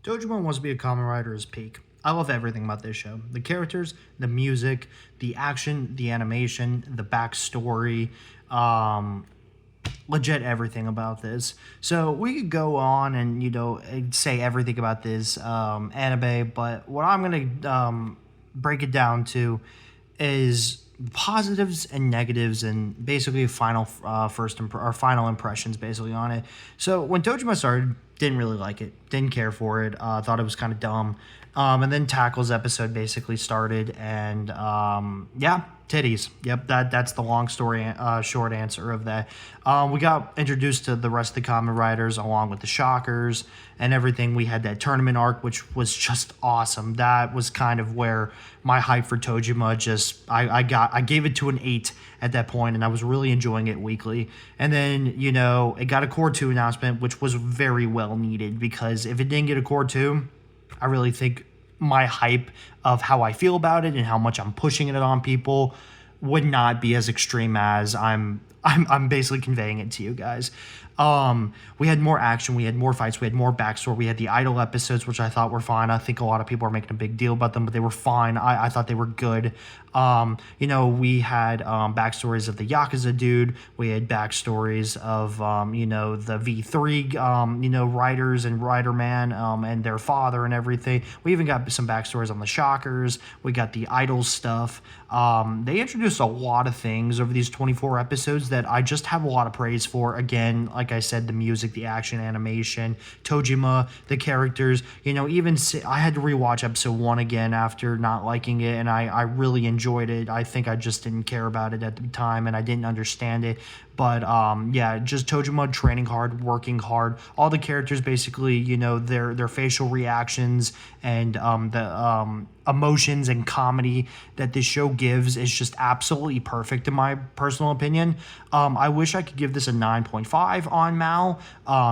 Tojima wants to be a Kamen Rider is peak. I love everything about this show. The characters, the music, the action, the animation, the backstory, legit everything about this. So we could go on and, say everything about this anime, but what I'm going to break it down to is positives and negatives and basically final final impressions basically on it. So when Tojima started, didn't really like it, didn't care for it, thought it was kind of dumb. And then Tackle's episode basically started, and yeah, titties. Yep, that's the long story, short answer of that. We got introduced to the rest of the Kamen Riders along with the Shockers and everything. We had that tournament arc, which was just awesome. That was kind of where my hype for Tojima I gave it to an 8 at that point, and I was really enjoying it weekly. And then, it got a Core 2 announcement, which was very well needed, because if it didn't get a Core 2, I really think my hype of how I feel about it and how much I'm pushing it on people would not be as extreme as I'm basically conveying it to you guys. We had more action, we had more fights, we had more backstory, we had the idol episodes, which I thought were fine. I think a lot of people are making a big deal about them, but they were fine. I thought they were good. We had backstories of the Yakuza dude. We had backstories of, the V3, writers and Rider Man and their father and everything. We even got some backstories on the Shockers. We got the idol stuff. They introduced a lot of things over these 24 episodes that I just have a lot of praise for. Again, like I said, the music, the action, animation, Tojima, the characters, I had to rewatch episode 1 again after not liking it, and I really enjoyed it. I think I just didn't care about it at the time, and I didn't understand it. But just Tojima training hard, working hard. All the characters basically, their facial reactions and the emotions and comedy that this show gives is just absolutely perfect in my personal opinion. I wish I could give this a 9.5 on Mal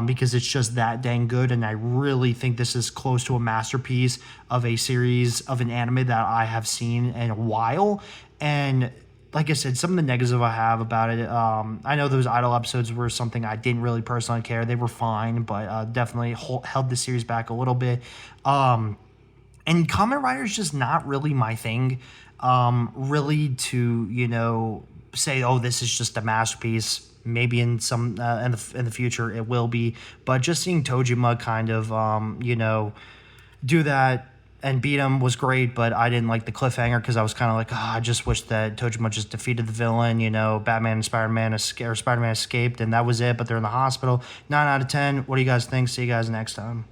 because it's just that dang good, and I really think this is close to a masterpiece of a series of an anime that I have seen in a while. And like I said, some of the negatives I have about it, I know those idol episodes were something I didn't really personally care. They were fine, but definitely held the series back a little bit. And Kamen Rider is just not really my thing. Really to, say, oh, this is just a masterpiece. Maybe in some in the future it will be. But just seeing Tojima kind of, do that and beat him was great, but I didn't like the cliffhanger because I was kind of like, I just wish that Tojima just defeated the villain. Batman and Spider-Man escaped, and that was it, but they're in the hospital. 9 out of 10. What do you guys think? See you guys next time.